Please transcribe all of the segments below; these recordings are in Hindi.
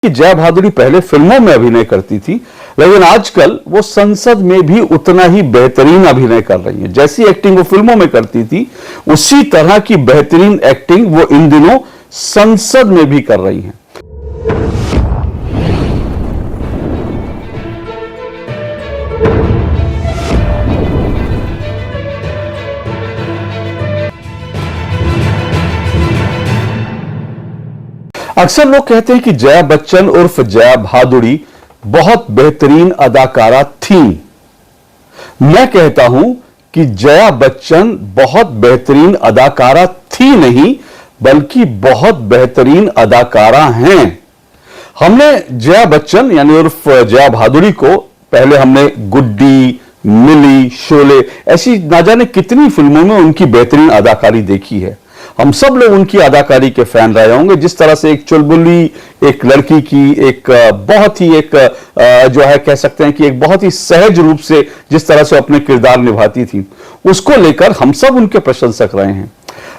कि जया भादुड़ी पहले फिल्मों में अभिनय करती थी, लेकिन आजकल वो संसद में भी उतना ही बेहतरीन अभिनय कर रही है। जैसी एक्टिंग वो फिल्मों में करती थी, उसी तरह की बेहतरीन एक्टिंग वो इन दिनों संसद में भी कर रही हैं। अक्सर लोग कहते हैं कि जया बच्चन उर्फ जया भादुड़ी बहुत बेहतरीन अदाकारा थीं। मैं कहता हूं कि जया बच्चन बहुत बेहतरीन अदाकारा थी नहीं, बल्कि बहुत बेहतरीन अदाकारा हैं। हमने जया बच्चन यानी उर्फ जया भादुड़ी को पहले हमने गुड्डी, मिली, शोले ऐसी ना जाने कितनी फिल्मों में उनकी बेहतरीन अदाकारी देखी है। हम सब लोग उनकी अदाकारी के फैन रहे होंगे। जिस तरह से एक चुलबुली एक लड़की की एक बहुत ही एक जो है कह सकते हैं कि एक बहुत ही सहज रूप से जिस तरह से अपने किरदार निभाती थी, उसको लेकर हम सब उनके प्रशंसक रहे हैं।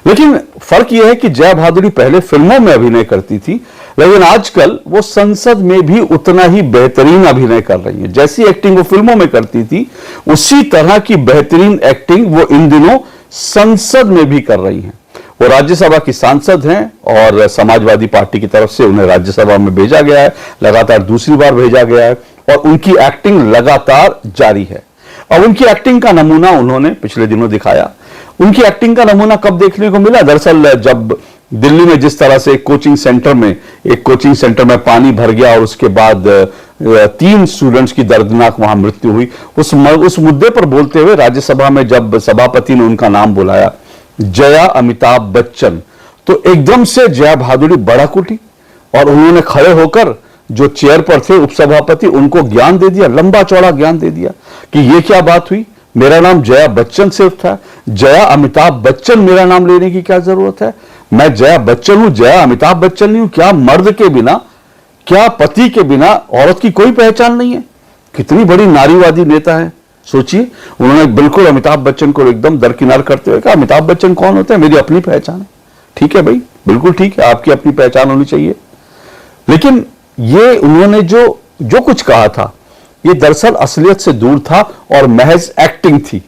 लेकिन फर्क यह है कि जया भादुड़ी पहले फिल्मों में अभिनय करती थी, लेकिन आजकल वो संसद में भी उतना ही बेहतरीन अभिनय कर रही है। जैसी एक्टिंग वो फिल्मों में करती थी, उसी तरह की बेहतरीन एक्टिंग वो इन दिनों संसद में भी कर रही हैं। वो राज्यसभा की सांसद हैं और समाजवादी पार्टी की तरफ से उन्हें राज्यसभा में भेजा गया है, लगातार दूसरी बार भेजा गया है और उनकी एक्टिंग लगातार जारी है। अब उनकी एक्टिंग का नमूना उन्होंने पिछले दिनों दिखाया। उनकी एक्टिंग का नमूना कब देखने को मिला? दरअसल जब दिल्ली में जिस तरह से एक कोचिंग सेंटर में पानी भर गया और उसके बाद 3 स्टूडेंट्स की दर्दनाक वहां मृत्यु हुई, उस मुद्दे पर बोलते हुए राज्यसभा में जब सभापति ने उनका नाम बुलाया, जया अमिताभ बच्चन, तो एकदम से जया भादुड़ी भड़क उठी और उन्होंने खड़े होकर जो चेयर पर थे उपसभापति, उनको ज्ञान दे दिया, लंबा चौड़ा ज्ञान दे दिया कि यह क्या बात हुई, मेरा नाम जया बच्चन सिर्फ था, जया अमिताभ बच्चन मेरा नाम लेने की क्या जरूरत है? मैं जया बच्चन हूं, जया अमिताभ बच्चन नहीं हूं। क्या मर्द के बिना, क्या पति के बिना औरत की कोई पहचान नहीं है? कितनी बड़ी नारीवादी नेता है, सोचिए। उन्होंने बिल्कुल अमिताभ बच्चन को एकदम दरकिनार करते हुए कहा, अमिताभ बच्चन कौन होते हैं? मेरी अपनी पहचान है। ठीक है भाई, बिल्कुल ठीक है, आपकी अपनी पहचान होनी चाहिए। लेकिन ये उन्होंने जो कुछ कहा था, ये दरअसल असलियत से दूर था और महज एक्टिंग थी।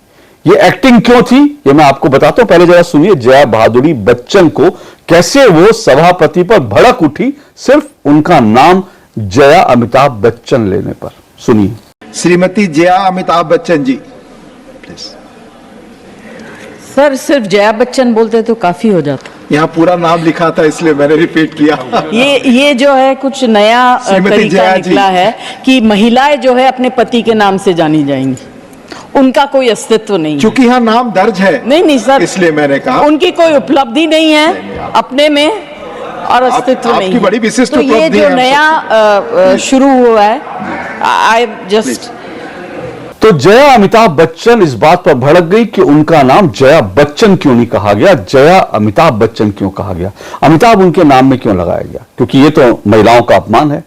ये एक्टिंग क्यों थी, ये मैं आपको बताता हूं। पहले जरा सुनिए जया भादुड़ी बच्चन को कैसे वो सभापति पर भड़क उठी सिर्फ उनका नाम जया अमिताभ बच्चन लेने पर। सुनिए। श्रीमती जया अमिताभ बच्चन जी, प्लीज। सर सिर्फ जया बच्चन बोलते तो काफी हो जाता। यहाँ पूरा नाम लिखा था इसलिए मैंने रिपीट किया। ये जो है कुछ नया तरीका निकला है कि महिलाएं जो है अपने पति के नाम से जानी जाएंगी, उनका कोई अस्तित्व नहीं। क्योंकि यहाँ नाम दर्ज है। नहीं सर, इसलिए मैंने कहा उनकी कोई उपलब्धि नहीं है अपने में और अस्तित्व नहीं है। बड़ी विशिष्ट तो ये जो नया शुरू हुआ है, आई जस्ट। तो जया अमिताभ बच्चन इस बात पर भड़क गई कि उनका नाम जया बच्चन क्यों नहीं कहा गया, जया अमिताभ बच्चन क्यों कहा गया, अमिताभ उनके नाम में क्यों लगाया गया, क्योंकि ये तो महिलाओं का अपमान है।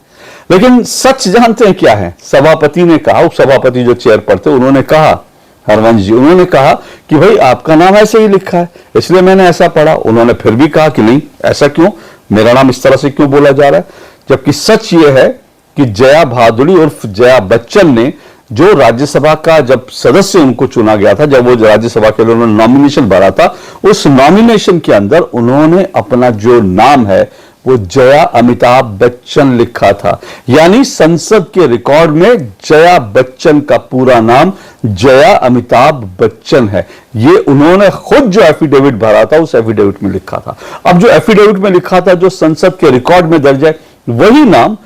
लेकिन सच जानते हैं क्या है? सभापति ने कहा, उपसभापति जो चेयर पर थे, उन्होंने कहा, हरवंश जी, उन्होंने कहा कि भाई आपका नाम ऐसे ही लिखा है, इसलिए मैंने ऐसा पढ़ा। उन्होंने फिर भी कहा कि नहीं, ऐसा क्यों, मेरा नाम इस तरह से क्यों बोला जा रहा है? जबकि सच ये है कि जया भादुड़ी उर्फ जया बच्चन ने जो राज्यसभा का जब सदस्य उनको चुना गया था, जब वो राज्यसभा के लिए उन्होंने नॉमिनेशन भरा था, उस नॉमिनेशन के अंदर उन्होंने अपना जो नाम है वो जया अमिताभ बच्चन लिखा था। यानी संसद के रिकॉर्ड में जया बच्चन का पूरा नाम जया अमिताभ बच्चन है। ये उन्होंने खुद जो एफिडेविट भरा था उस एफिडेविट में लिखा था। अब जो एफिडेविट में लिखा था, जो संसद के रिकॉर्ड में दर्ज है, वही नाम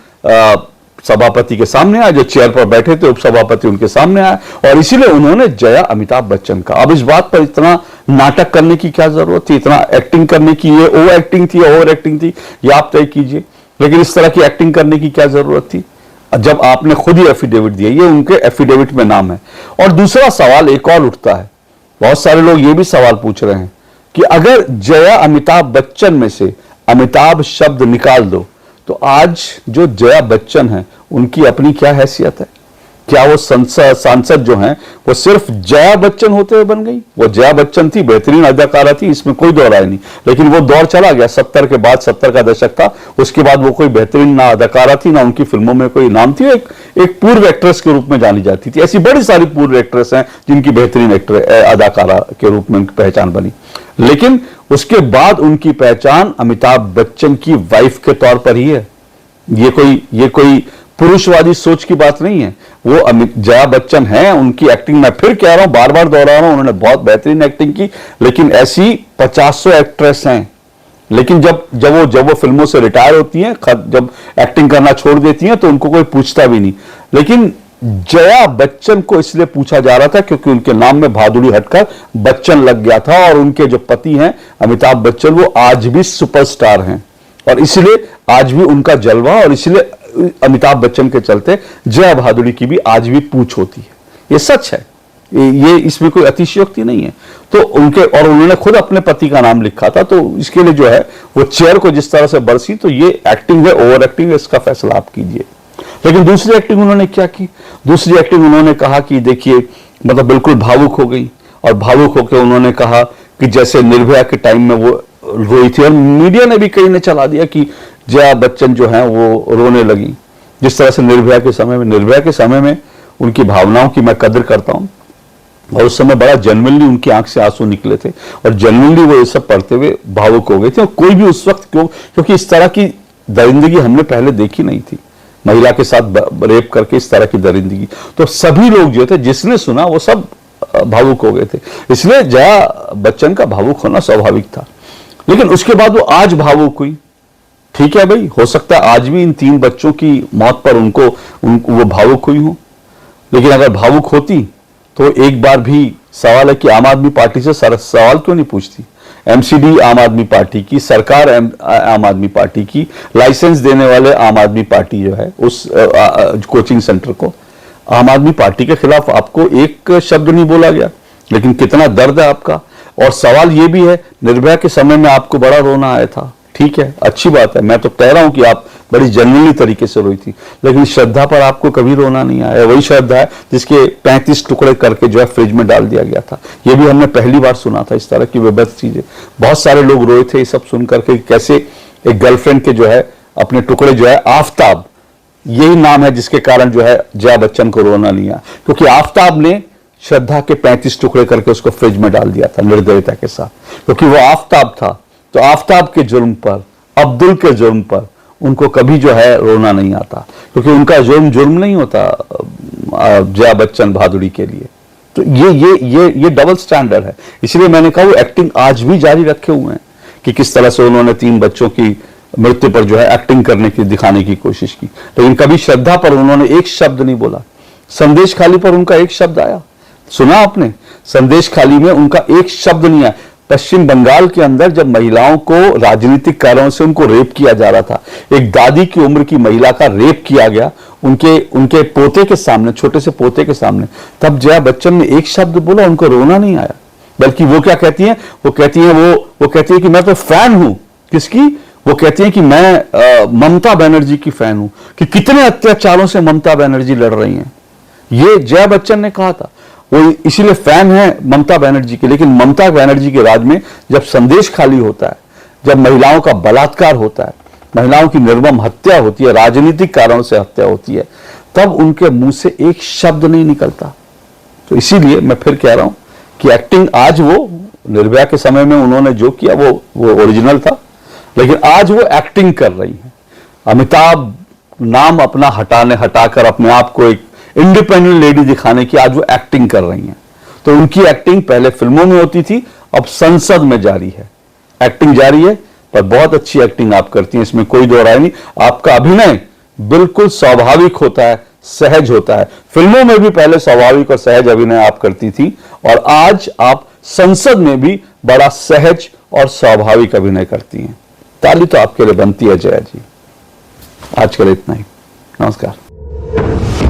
सभापति के सामने आया, जो चेयर पर बैठे थे उपसभापति उनके सामने आया और इसीलिए उन्होंने जया अमिताभ बच्चन का। अब इस बात पर इतना नाटक करने की क्या जरूरत थी, इतना एक्टिंग करने की? ये ओवर एक्टिंग थी, ये आप तय कीजिए। लेकिन इस तरह की एक्टिंग करने की क्या जरूरत थी जब आपने खुद ही एफिडेविट दिया? ये उनके एफिडेविट में नाम है। और दूसरा सवाल एक और उठता है, बहुत सारे लोग ये भी सवाल पूछ रहे हैं कि अगर जया अमिताभ बच्चन में से अमिताभ शब्द निकाल दो, तो आज जो जया बच्चन है उनकी अपनी क्या हैसियत है? क्या वो सांसद जो हैं वो सिर्फ जया बच्चन होते हुए बन गई? वो जया बच्चन थी, बेहतरीन अदाकारा थी, इसमें कोई दो राय नहीं, लेकिन वो दौर चला गया 70 के बाद, 70 का दशक था, उसके बाद वो कोई बेहतरीन ना अदाकारा थी, ना उनकी फिल्मों में कोई नाम थी, एक पूर्व एक्ट्रेस के रूप में जानी जाती थी। ऐसी बड़ी सारी पूर्व एक्ट्रेस हैं जिनकी बेहतरीन अदाकारा के रूप में उनकी पहचान बनी, लेकिन उसके बाद उनकी पहचान अमिताभ बच्चन की वाइफ के तौर पर ही है। ये कोई पुरुषवादी सोच की बात नहीं है। वो जया बच्चन है, उनकी एक्टिंग मैं फिर कह रहा हूं, बार बार दोहरा रहा हूं, उन्होंने बहुत बेहतरीन एक्टिंग की, लेकिन ऐसी 50 एक्ट्रेस हैं, लेकिन जब वो फिल्मों से रिटायर होती हैं, जब एक्टिंग करना छोड़ देती हैं, तो उनको कोई पूछता भी नहीं। लेकिन जया बच्चन को इसलिए पूछा जा रहा था क्योंकि उनके नाम में भादुड़ी हटकर बच्चन लग गया था, और उनके जो पति हैं अमिताभ बच्चन, वो आज भी सुपरस्टार हैं, और इसलिए आज भी उनका जलवा, और इसलिए अमिताभ बच्चन के चलते जया भादुड़ी की भी आज भी पूछ होती है। ये सच है, ये इसमें कोई अतिशयोक्ति नहीं है। तो उन्होंने खुद अपने पति का नाम लिखा था, तो इसके लिए जो है वो चेयर को जिस तरह से बरसी, तो ये एक्टिंग है, ओवर एक्टिंग है, इसका फैसला आप कीजिए। लेकिन दूसरी एक्टिंग उन्होंने क्या की? दूसरी एक्टिंग उन्होंने कहा कि देखिए, मतलब बिल्कुल भावुक हो गई, और भावुक होकर उन्होंने कहा कि जैसे निर्भया के टाइम में वो रोई थी, और मीडिया ने भी कहीं ने चला दिया कि जया बच्चन जो है वो रोने लगी, जिस तरह से निर्भया के समय में उनकी भावनाओं की मैं कदर करता हूं, और उस समय बड़ा जेन्युइनली उनकी आंख से आंसू निकले थे, और जेन्युइनली वो ये सब पढ़ते हुए भावुक हो गए थे। और कोई भी उस वक्त क्योंकि इस तरह की दरिंदगी हमने पहले देखी नहीं थी, महिला के साथ रेप करके इस तरह की दरिंदगी, तो सभी लोग जो थे, जिसने सुना वो सब भावुक हो गए थे। इसलिए जया बच्चन का भावुक होना स्वाभाविक था। लेकिन उसके बाद वो आज भावुक हुई, ठीक है भाई, हो सकता है आज भी इन 3 बच्चों की मौत पर उनको वो भावुक हुई हो, लेकिन अगर भावुक होती तो एक बार भी सवाल है कि आम आदमी पार्टी से सवाल क्यों नहीं पूछती? एमसीडी आम आदमी पार्टी की, सरकार आम आदमी पार्टी की, लाइसेंस देने वाले आम आदमी पार्टी जो है उस कोचिंग सेंटर को, आम आदमी पार्टी के खिलाफ आपको एक शब्द नहीं बोला गया, लेकिन कितना दर्द है आपका। और सवाल यह भी है, निर्भया के समय में आपको बड़ा रोना आया था, ठीक है, अच्छी बात है, मैं तो कह रहा हूं कि आप बड़ी जेन्युइनली तरीके से रोई थी, लेकिन श्रद्धा पर आपको कभी रोना नहीं आया। वही श्रद्धा है जिसके 35 टुकड़े करके जो है फ्रिज में डाल दिया गया था। ये भी हमने पहली बार सुना था, इस तरह की विभत्स चीजें। बहुत सारे लोग रोए थे ये सब सुन करके, कैसे एक गर्लफ्रेंड के जो है अपने टुकड़े जो है, आफताब यही नाम है जिसके कारण जो है जया बच्चन को रोना नहीं आया, क्योंकि आफताब ने श्रद्धा के 35 टुकड़े करके उसको फ्रिज में डाल दिया था निर्दयता के साथ, क्योंकि वो आफताब था। तो आफताब के जुर्म पर, अब्दुल के जुर्म पर उनको कभी जो है रोना नहीं आता, क्योंकि उनका जुर्म नहीं होता जया बच्चन भादुड़ी के लिए। तो ये डबल स्टैंडर्ड है। इसलिए मैंने कहा वो एक्टिंग आज भी जारी रखे हुए हैं कि किस तरह से उन्होंने 3 बच्चों की मृत्यु पर जो है एक्टिंग करने की, दिखाने की कोशिश की, लेकिन कभी श्रद्धा पर उन्होंने एक शब्द नहीं बोला। संदेश खाली पर उनका एक शब्द आया, सुना आपने? संदेश खाली में उनका एक शब्द नहीं आया। पश्चिम बंगाल के अंदर जब महिलाओं को राजनीतिक कारणों से उनको रेप किया जा रहा था, एक दादी की उम्र की महिला का रेप किया गया उनके पोते के सामने, छोटे से पोते के सामने, तब जया बच्चन ने एक शब्द बोला, उनको रोना नहीं आया। बल्कि वो क्या कहती हैं? वो कहती है कि मैं तो फैन हूं। किसकी? वो कहती हैं कि मैं ममता बनर्जी की फैन हूं, कि कितने अत्याचारों से ममता बनर्जी लड़ रही हैं। ये जया बच्चन ने कहा था। वो इसीलिए फैन है ममता बनर्जी के। लेकिन ममता बनर्जी के राज में जब संदेश खाली होता है, जब महिलाओं का बलात्कार होता है, महिलाओं की निर्मम हत्या होती है, राजनीतिक कारणों से हत्या होती है, तब उनके मुंह से एक शब्द नहीं निकलता। तो इसीलिए मैं फिर कह रहा हूं कि एक्टिंग आज वो निर्भया के समय में उन्होंने जो किया वो ओरिजिनल था, लेकिन आज वो एक्टिंग कर रही है। अमिताभ नाम अपना हटाकर अपने आप को एक इंडिपेंडेंट लेडी दिखाने की आज वो एक्टिंग कर रही हैं। तो उनकी एक्टिंग पहले फिल्मों में होती थी, अब संसद में जारी है। एक्टिंग जारी है, पर बहुत अच्छी एक्टिंग आप करती हैं, इसमें कोई दो राय नहीं। आपका अभिनय बिल्कुल स्वाभाविक होता है, सहज होता है। फिल्मों में भी पहले स्वाभाविक और सहज अभिनय आप करती थी, और आज आप संसद में भी बड़ा सहज और स्वाभाविक अभिनय करती हैं। ताली तो आपके लिए बनती है जया जी। आज के लिए इतना ही, नमस्कार।